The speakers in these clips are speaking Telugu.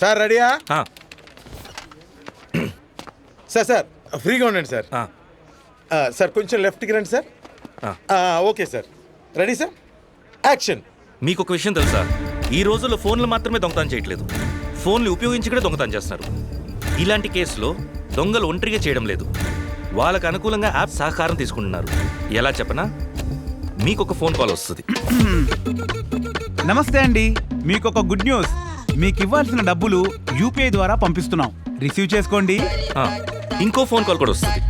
సార్ రెడీయా? సార్ ఫ్రీగా ఉండండి సార్. సార్ కొంచెం లెఫ్ట్కి రండి sir. Okay sir. Ready sir, action. మీకు ఒక విషయం తెలుసా, ఈ రోజుల్లో ఫోన్లు మాత్రమే దొంగతనం చేయట్లేదు, ఫోన్లు ఉపయోగించి కూడా దొంగతనం చేస్తున్నారు. ఇలాంటి కేసులో దొంగలు ఒంటరిగా చేయడం లేదు, వాళ్ళకు అనుకూలంగా యాప్ సహకారం తీసుకుంటున్నారు. ఎలా చెప్పనా, మీకు ఒక ఫోన్ కాల్ వస్తుంది. నమస్తే అండి, మీకు ఒక గుడ్ న్యూస్. మీకు ఇవ్వాల్సిన డబ్బులు యూపీఐ ద్వారా పంపిస్తున్నాం, రిసీవ్ చేసుకోండి. ఇంకో ఫోన్ కాల్ కూడా వస్తుంది.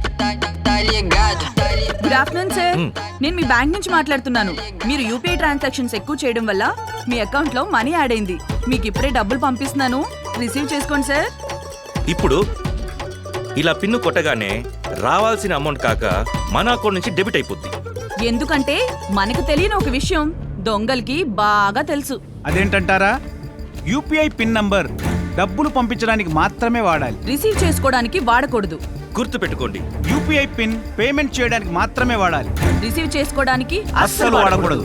గుడ్ ఆఫ్టర్నూన్ సార్, నేను మీ బ్యాంక్ నుంచి మాట్లాడుతున్నాను. మీరు యూపీఐ ట్రాన్సాక్షన్స్ ఎక్కువ చేయడం వల్ల మీ అకౌంట్ లో మనీ యాడ్ అయింది. మీకు ఇప్పుడే డబ్బులు పంపిస్తున్నాను, రిసీవ్ చేసుకోండి సార్. ఇప్పుడు ఇలా పిన్ను కొట్టగానే రావాల్సిన అమౌంట్ కాక మన అకౌంట్ నుంచి డెబిట్ అయిపోద్ది. ఎందుకంటే మనకు తెలియని ఒక విషయం దొంగలకి బాగా తెలుసు. అదేంటంటారా? యూపీఐ పిన్ నంబర్ డబ్బులు పంపించడానికి మాత్రమే వాడాలి, రిసీవ్ చేసుకోవడానికి వాడకూడదు. గుర్తు పెట్టుకోండి, యూపీఐ పిన్ పేమెంట్ చేయడానికి మాత్రమే వాడాలి, రిసీవ్ చేసుకోవడానికి అస్సలు వాడకూడదు.